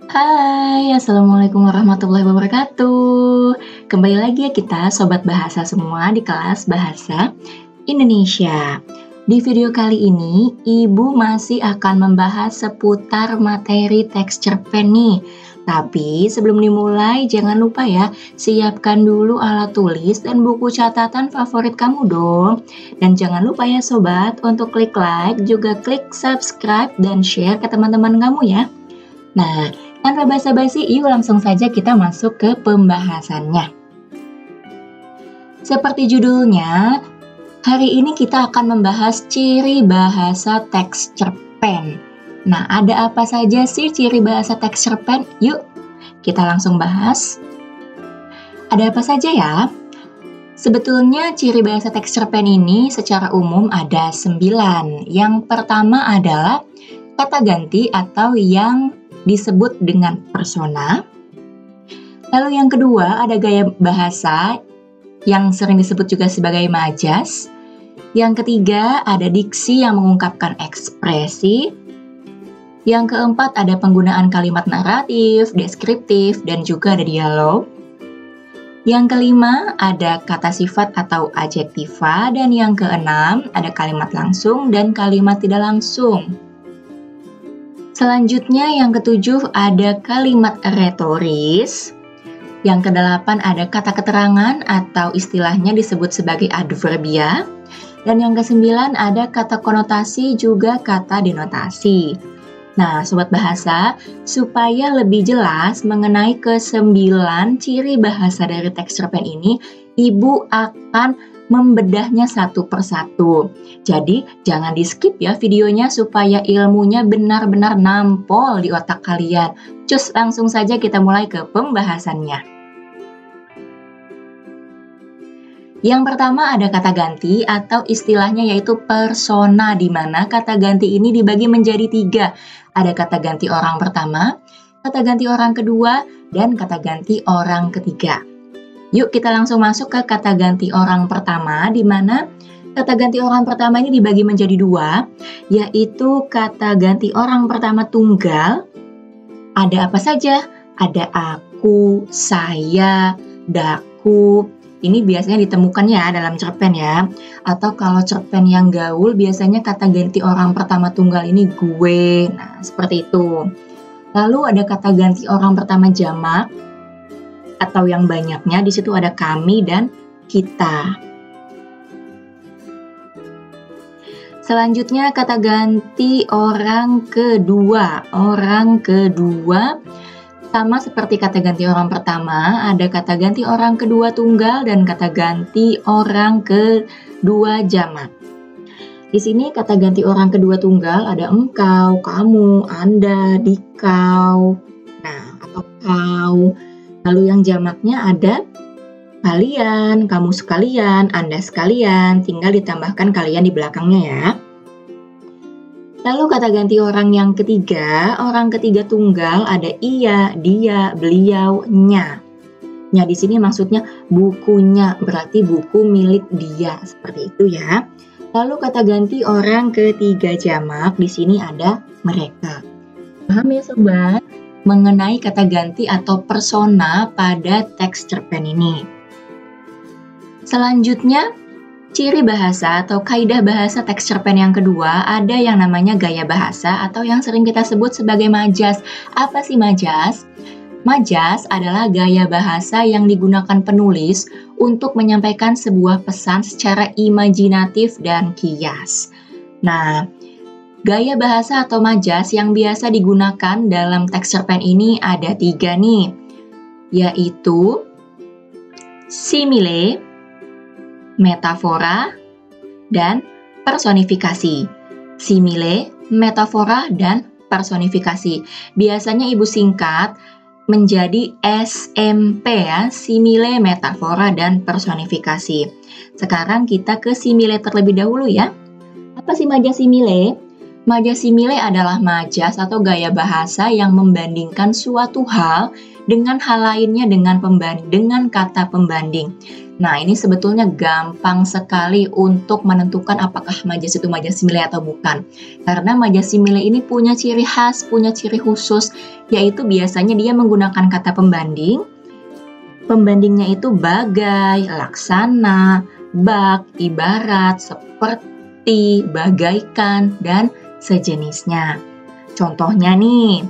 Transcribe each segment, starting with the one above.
Hai, Assalamualaikum warahmatullahi wabarakatuh. Kembali lagi ya kita Sobat Bahasa semua di kelas Bahasa Indonesia. Di video kali ini, Ibu masih akan membahas seputar materi teks cerpen nih. Tapi sebelum dimulai, jangan lupa ya, siapkan dulu alat tulis dan buku catatan favorit kamu dong. Dan jangan lupa ya Sobat, untuk klik like, juga klik subscribe dan share ke teman-teman kamu ya. Nah, tanpa basa-basi, yuk langsung saja kita masuk ke pembahasannya. Seperti judulnya, hari ini kita akan membahas ciri bahasa teks cerpen. Nah, ada apa saja sih ciri bahasa teks cerpen? Yuk, kita langsung bahas. Ada apa saja ya? Sebetulnya ciri bahasa teks cerpen ini secara umum ada 9. Yang pertama adalah kata ganti atau yang disebut dengan persona. Lalu yang kedua ada gaya bahasa yang sering disebut juga sebagai majas. Yang ketiga ada diksi yang mengungkapkan ekspresi. Yang keempat ada penggunaan kalimat naratif, deskriptif, dan juga ada dialog. Yang kelima ada kata sifat atau adjektiva. Dan yang keenam ada kalimat langsung dan kalimat tidak langsung. Selanjutnya yang ketujuh ada kalimat retoris. Yang kedelapan ada kata keterangan atau istilahnya disebut sebagai adverbia. Dan yang kesembilan ada kata konotasi juga kata denotasi. Nah, Sobat Bahasa, supaya lebih jelas mengenai ke-9 ciri bahasa dari teks cerpen ini, Ibu akan membedahnya satu persatu. Jadi, jangan di-skip ya videonya supaya ilmunya benar-benar nampol di otak kalian. Cus, langsung saja kita mulai ke pembahasannya. Yang pertama ada kata ganti atau istilahnya yaitu persona, di mana kata ganti ini dibagi menjadi 3. Ada kata ganti orang pertama, kata ganti orang kedua, dan kata ganti orang ketiga. Yuk kita langsung masuk ke kata ganti orang pertama, di mana kata ganti orang pertama ini dibagi menjadi 2, yaitu kata ganti orang pertama tunggal. Ada apa saja? Ada aku, saya, daku. Ini biasanya ditemukan ya dalam cerpen ya. Atau kalau cerpen yang gaul biasanya kata ganti orang pertama tunggal ini gue. Nah, seperti itu. Lalu ada kata ganti orang pertama jamak atau yang banyaknya, di situ ada kami dan kita. Selanjutnya kata ganti orang kedua. Orang kedua sama seperti kata ganti orang pertama, ada kata ganti orang kedua tunggal dan kata ganti orang kedua jamak. Di sini kata ganti orang kedua tunggal ada engkau, kamu, anda, dikau, nah atau kau. Lalu yang jamaknya ada kalian, kamu sekalian, anda sekalian, tinggal ditambahkan kalian di belakangnya ya. Lalu kata ganti orang yang ketiga, orang ketiga tunggal ada ia, dia, beliau, nya. Nya di sini maksudnya bukunya, berarti buku milik dia, seperti itu ya. Lalu kata ganti orang ketiga jamak, di sini ada mereka. Paham ya sobat? Mengenai kata ganti atau persona pada teks cerpen ini. Selanjutnya, ciri bahasa atau kaidah bahasa teks cerpen yang kedua ada yang namanya gaya bahasa atau yang sering kita sebut sebagai majas. Apa sih majas? Majas adalah gaya bahasa yang digunakan penulis untuk menyampaikan sebuah pesan secara imajinatif dan kias. Nah, gaya bahasa atau majas yang biasa digunakan dalam teks cerpen ini ada 3 nih, yaitu simile, metafora, dan personifikasi. Simile, metafora, dan personifikasi. Biasanya Ibu singkat menjadi SMP ya, simile, metafora, dan personifikasi. Sekarang kita ke simile terlebih dahulu ya. Apa sih majas simile? Majas simile adalah majas atau gaya bahasa yang membandingkan suatu hal dengan hal lainnya dengan kata pembanding. Nah, ini sebetulnya gampang sekali untuk menentukan apakah majas itu majas simile atau bukan. Karena majas simile ini punya ciri khas, punya ciri khusus, yaitu biasanya dia menggunakan kata pembanding. Pembandingnya itu bagai, laksana, bak, ibarat, seperti, bagaikan, dan sejenisnya. Contohnya nih,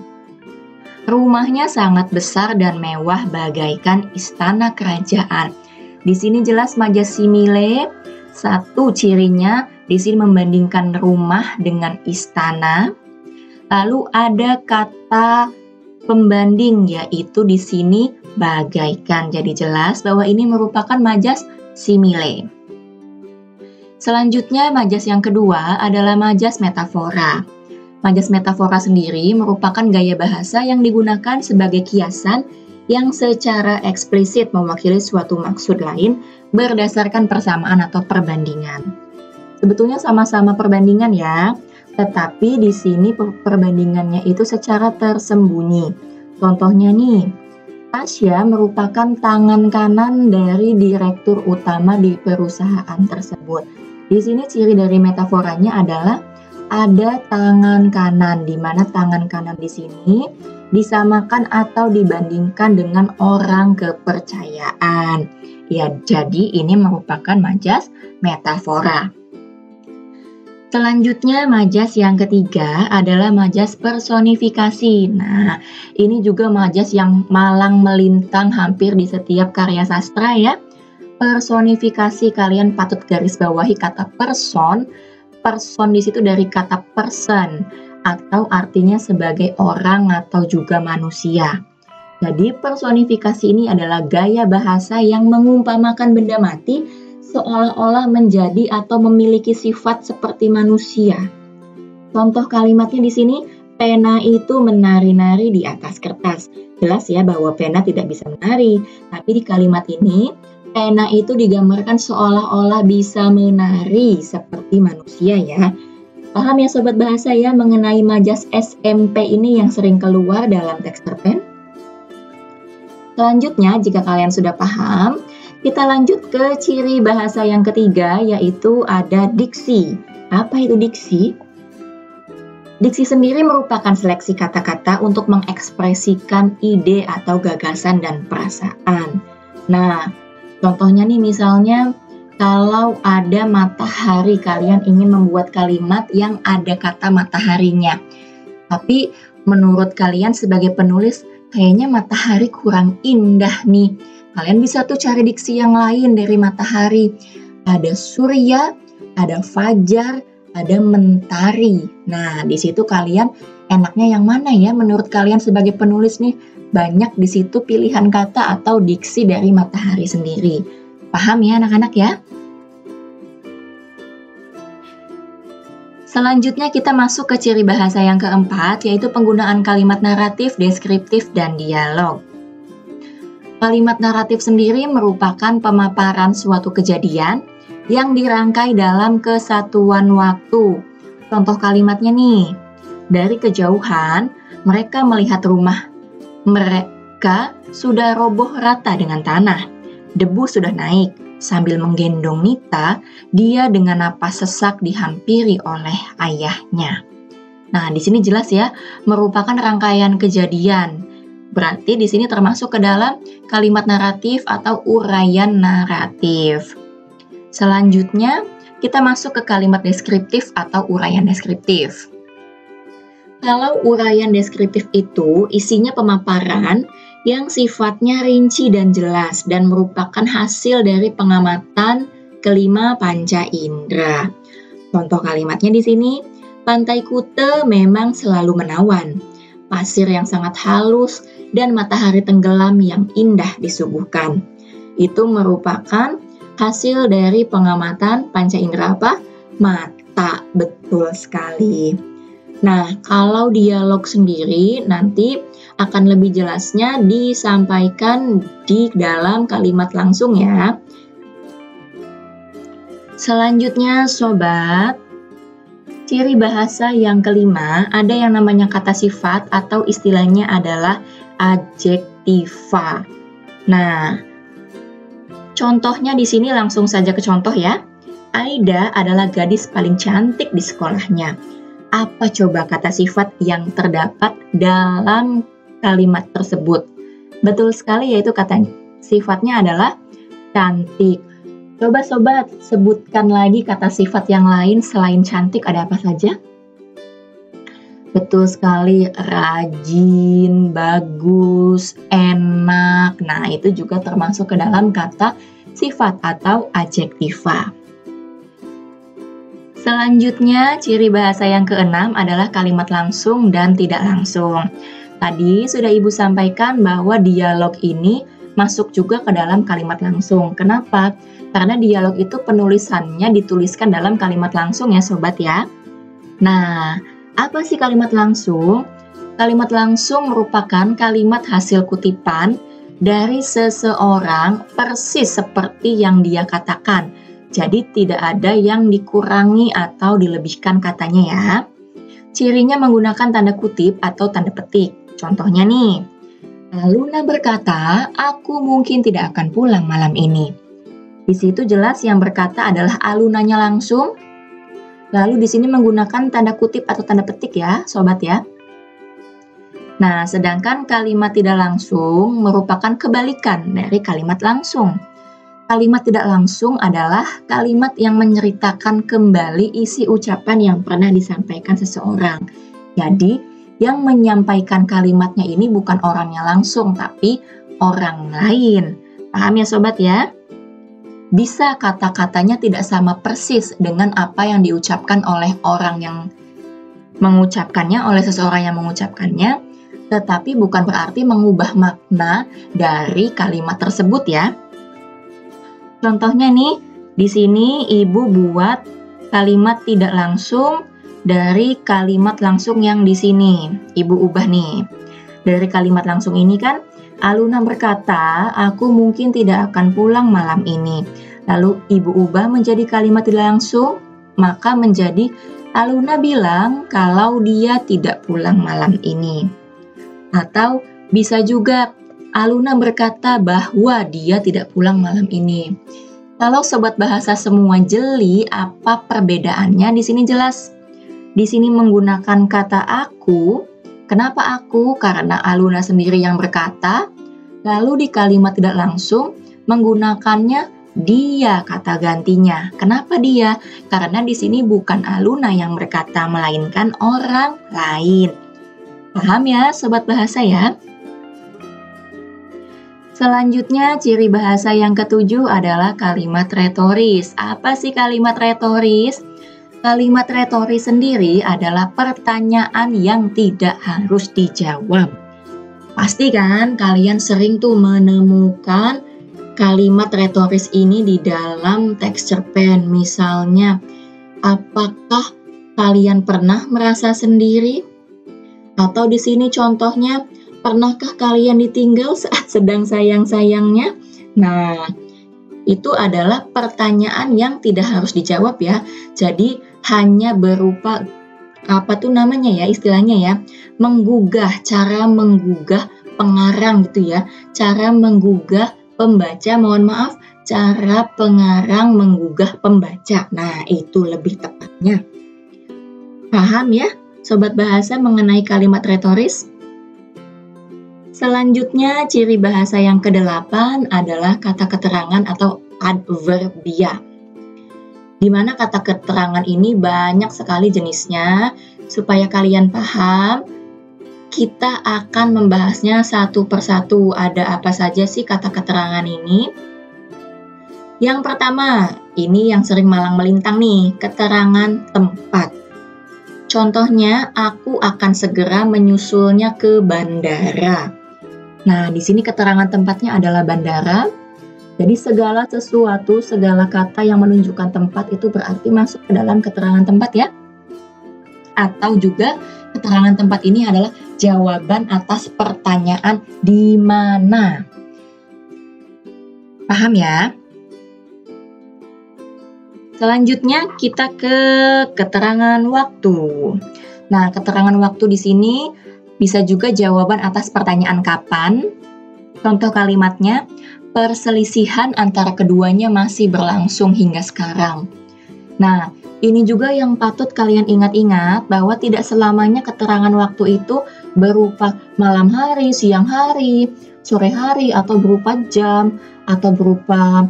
rumahnya sangat besar dan mewah bagaikan istana kerajaan. Di sini jelas majas simile. Satu cirinya di sini membandingkan rumah dengan istana. Lalu ada kata pembanding, yaitu di sini bagaikan. Jadi jelas bahwa ini merupakan majas simile. Selanjutnya, majas yang kedua adalah majas metafora. Majas metafora sendiri merupakan gaya bahasa yang digunakan sebagai kiasan yang secara eksplisit mewakili suatu maksud lain berdasarkan persamaan atau perbandingan. Sebetulnya sama-sama perbandingan ya, tetapi di sini perbandingannya itu secara tersembunyi. Contohnya nih, Tasya merupakan tangan kanan dari direktur utama di perusahaan tersebut. Di sini ciri dari metaforanya adalah ada tangan kanan, di mana tangan kanan di sini disamakan atau dibandingkan dengan orang kepercayaan. Ya, jadi ini merupakan majas metafora. Selanjutnya, majas yang ketiga adalah majas personifikasi. Nah, ini juga majas yang malang melintang hampir di setiap karya sastra ya. Personifikasi, kalian patut garis bawahi kata person. Person di situ dari kata person atau artinya sebagai orang atau juga manusia. Jadi personifikasi ini adalah gaya bahasa yang mengumpamakan benda mati seolah-olah menjadi atau memiliki sifat seperti manusia. Contoh kalimatnya di sini, pena itu menari-nari di atas kertas. Jelas ya bahwa pena tidak bisa menari, tapi di kalimat ini pena itu digambarkan seolah-olah bisa menari seperti manusia ya. Paham ya sobat bahasa ya mengenai majas SMP ini yang sering keluar dalam teks cerpen? Selanjutnya, jika kalian sudah paham, kita lanjut ke ciri bahasa yang ketiga, yaitu ada diksi. Apa itu diksi? Diksi sendiri merupakan seleksi kata-kata untuk mengekspresikan ide atau gagasan dan perasaan. Nah, contohnya nih misalnya kalau ada matahari, kalian ingin membuat kalimat yang ada kata mataharinya. Tapi menurut kalian sebagai penulis, kayaknya matahari kurang indah nih. Kalian bisa tuh cari diksi yang lain dari matahari. Ada surya, ada fajar, ada mentari. Nah, di situ kalian enaknya yang mana ya menurut kalian sebagai penulis nih? Banyak di situ pilihan kata atau diksi dari matahari sendiri. Paham ya anak-anak ya? Selanjutnya kita masuk ke ciri bahasa yang keempat, yaitu penggunaan kalimat naratif, deskriptif, dan dialog. Kalimat naratif sendiri merupakan pemaparan suatu kejadian yang dirangkai dalam kesatuan waktu. Contoh kalimatnya nih, dari kejauhan mereka melihat rumah mereka sudah roboh rata dengan tanah. Debu sudah naik. Sambil menggendong Nita, dia dengan napas sesak dihampiri oleh ayahnya. Nah, di sini jelas ya, merupakan rangkaian kejadian. Berarti di sini termasuk ke dalam kalimat naratif atau uraian naratif. Selanjutnya, kita masuk ke kalimat deskriptif atau uraian deskriptif. Kalau uraian deskriptif itu isinya pemaparan yang sifatnya rinci dan jelas dan merupakan hasil dari pengamatan kelima panca indera. Contoh kalimatnya di sini, pantai Kute memang selalu menawan, pasir yang sangat halus dan matahari tenggelam yang indah disuguhkan. Itu merupakan hasil dari pengamatan panca indera apa? Mata, betul sekali. Nah, kalau dialog sendiri nanti akan lebih jelasnya disampaikan di dalam kalimat langsung ya. Selanjutnya sobat, Ciri bahasa yang kelima, ada yang namanya kata sifat atau istilahnya adalah adjektiva. Nah, contohnya di sini langsung saja ke contoh ya. Aida adalah gadis paling cantik di sekolahnya. Apa coba kata sifat yang terdapat dalam kalimat tersebut? Betul sekali, yaitu kata sifatnya adalah cantik. Coba sobat, sebutkan lagi kata sifat yang lain selain cantik, ada apa saja? Betul sekali, rajin, bagus, enak. Nah, itu juga termasuk ke dalam kata sifat atau adjektiva. Selanjutnya, ciri bahasa yang keenam adalah kalimat langsung dan tidak langsung. Tadi sudah Ibu sampaikan bahwa dialog ini masuk juga ke dalam kalimat langsung. Kenapa? Karena dialog itu penulisannya dituliskan dalam kalimat langsung ya sobat ya. Nah, apa sih kalimat langsung? Kalimat langsung merupakan kalimat hasil kutipan dari seseorang persis seperti yang dia katakan. Jadi tidak ada yang dikurangi atau dilebihkan katanya ya. Cirinya menggunakan tanda kutip atau tanda petik. Contohnya nih, Luna berkata, aku mungkin tidak akan pulang malam ini. Di situ jelas yang berkata adalah Alunanya langsung. Lalu di sini menggunakan tanda kutip atau tanda petik ya, sobat ya. Nah, sedangkan kalimat tidak langsung merupakan kebalikan dari kalimat langsung. Kalimat tidak langsung adalah kalimat yang menceritakan kembali isi ucapan yang pernah disampaikan seseorang. Jadi, yang menyampaikan kalimatnya ini bukan orangnya langsung, tapi orang lain. Paham ya sobat ya? Bisa kata-katanya tidak sama persis dengan apa yang diucapkan oleh orang yang mengucapkannya, oleh seseorang yang mengucapkannya, tetapi bukan berarti mengubah makna dari kalimat tersebut ya. Contohnya nih, di sini Ibu buat kalimat tidak langsung dari kalimat langsung yang di sini. Ibu ubah nih. Dari kalimat langsung ini kan, Aluna berkata, aku mungkin tidak akan pulang malam ini. Lalu Ibu ubah menjadi kalimat tidak langsung, maka menjadi Aluna bilang kalau dia tidak pulang malam ini. Atau bisa juga Aluna berkata bahwa dia tidak pulang malam ini. Kalau sobat bahasa semua jeli, apa perbedaannya? Di sini jelas. Di sini menggunakan kata aku. Kenapa aku? Karena Aluna sendiri yang berkata. Lalu di kalimat tidak langsung menggunakannya dia kata gantinya. Kenapa dia? Karena di sini bukan Aluna yang berkata, melainkan orang lain. Paham ya sobat bahasa ya? Selanjutnya, ciri bahasa yang ketujuh adalah kalimat retoris. Apa sih kalimat retoris? Kalimat retoris sendiri adalah pertanyaan yang tidak harus dijawab. Pasti kan kalian sering tuh menemukan kalimat retoris ini di dalam teks cerpen. Misalnya, apakah kalian pernah merasa sendiri? Atau di sini contohnya, pernahkah kalian ditinggal saat sedang sayang-sayangnya? Nah, itu adalah pertanyaan yang tidak harus dijawab ya. Jadi hanya berupa istilahnya ya, menggugah, cara menggugah pengarang gitu ya. Cara menggugah pembaca, cara pengarang menggugah pembaca. Nah, itu lebih tepatnya. Paham ya, sobat bahasa mengenai kalimat retoris? Selanjutnya, ciri bahasa yang ke-8 adalah kata keterangan atau adverbia. Di mana kata keterangan ini banyak sekali jenisnya. Supaya kalian paham, kita akan membahasnya satu persatu. Ada apa saja sih kata keterangan ini? Yang pertama, ini yang sering malang melintang nih, keterangan tempat. Contohnya, aku akan segera menyusulnya ke bandara. Nah, di sini keterangan tempatnya adalah bandara. Jadi segala sesuatu, segala kata yang menunjukkan tempat itu berarti masuk ke dalam keterangan tempat ya. Atau juga keterangan tempat ini adalah jawaban atas pertanyaan di mana. Paham ya? Selanjutnya kita ke keterangan waktu. Nah, keterangan waktu di sini bisa juga jawaban atas pertanyaan kapan. Contoh kalimatnya, perselisihan antara keduanya masih berlangsung hingga sekarang. Nah, ini juga yang patut kalian ingat-ingat bahwa tidak selamanya keterangan waktu itu berupa malam hari, siang hari, sore hari, atau berupa jam, atau berupa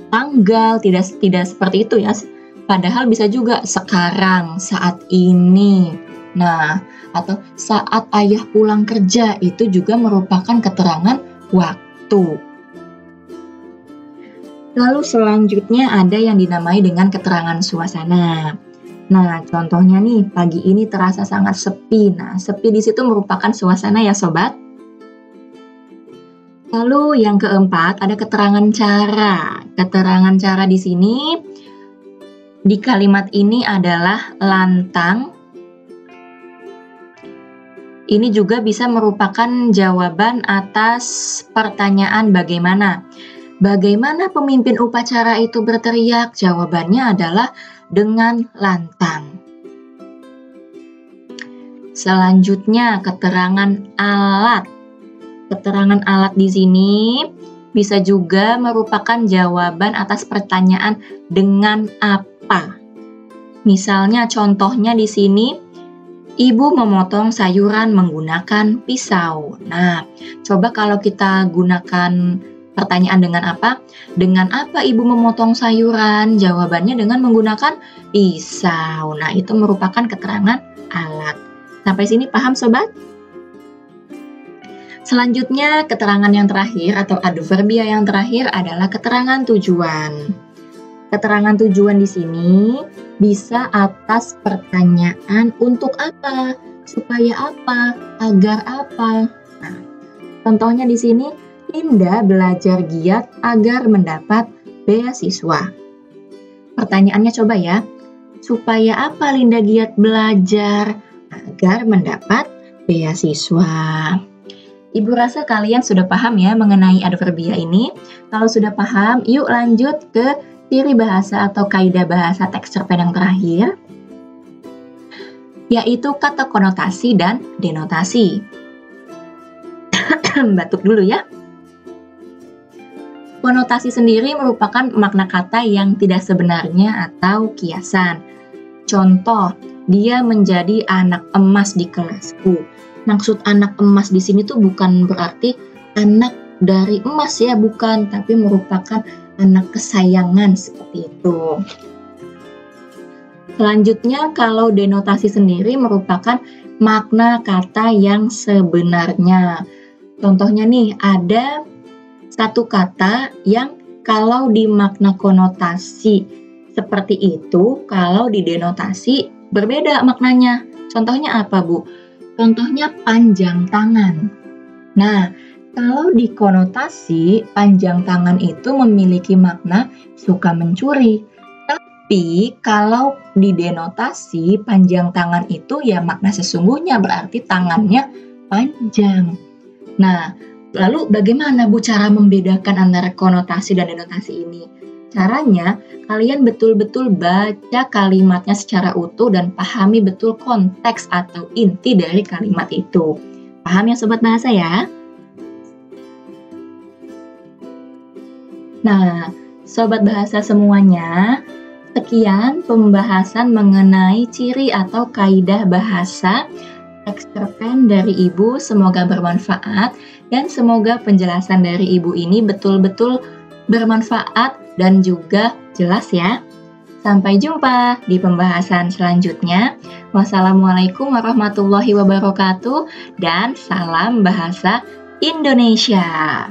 tanggal, tidak seperti itu ya. Padahal bisa juga sekarang, saat ini. Nah, atau saat ayah pulang kerja, itu juga merupakan keterangan waktu. Lalu selanjutnya ada yang dinamai dengan keterangan suasana. Nah, contohnya nih, pagi ini terasa sangat sepi. Nah, sepi di situ merupakan suasana ya, sobat. Lalu yang keempat ada keterangan cara. Keterangan cara di sini di kalimat ini adalah lantang. Ini juga bisa merupakan jawaban atas pertanyaan bagaimana. Bagaimana pemimpin upacara itu berteriak? Jawabannya adalah dengan lantang. Selanjutnya keterangan alat. Keterangan alat di sini bisa juga merupakan jawaban atas pertanyaan dengan apa. Misalnya contohnya di sini, ibu memotong sayuran menggunakan pisau. Nah, coba kalau kita gunakan pertanyaan dengan apa? Dengan apa ibu memotong sayuran? Jawabannya dengan menggunakan pisau. Nah, itu merupakan keterangan alat. Sampai sini paham, sobat? Selanjutnya, keterangan yang terakhir atau adverbia yang terakhir adalah keterangan tujuan. Keterangan tujuan di sini bisa atas pertanyaan untuk apa, supaya apa, agar apa. Nah, contohnya di sini, Linda belajar giat agar mendapat beasiswa. Pertanyaannya coba ya, supaya apa Linda giat belajar? Agar mendapat beasiswa. Ibu rasa kalian sudah paham ya mengenai adverbia ini. Kalau sudah paham, yuk lanjut ke ciri bahasa atau kaidah bahasa teks cerpen yang terakhir, yaitu kata konotasi dan denotasi. Batuk dulu ya. Konotasi sendiri merupakan makna kata yang tidak sebenarnya atau kiasan. Contoh, dia menjadi anak emas di kelasku. Maksud anak emas di sini tuh bukan berarti anak dari emas ya, bukan, tapi merupakan anak kesayangan seperti itu. Selanjutnya, kalau denotasi sendiri merupakan makna kata yang sebenarnya. Contohnya nih, ada satu kata yang kalau di makna konotasi seperti itu, kalau di denotasi berbeda maknanya. Contohnya apa, Bu? Contohnya panjang tangan. Nah, kalau di konotasi, panjang tangan itu memiliki makna suka mencuri. Tapi kalau di denotasi, panjang tangan itu ya makna sesungguhnya, berarti tangannya panjang. Nah, lalu bagaimana Bu cara membedakan antara konotasi dan denotasi ini? Caranya, kalian betul-betul baca kalimatnya secara utuh dan pahami betul konteks atau inti dari kalimat itu. Paham ya Sobat Bahasa ya? Nah, Sobat Bahasa semuanya, sekian pembahasan mengenai ciri atau kaidah bahasa teks cerpen dari Ibu. Semoga bermanfaat dan semoga penjelasan dari Ibu ini betul-betul bermanfaat dan juga jelas ya. Sampai jumpa di pembahasan selanjutnya. Wassalamualaikum warahmatullahi wabarakatuh dan salam bahasa Indonesia.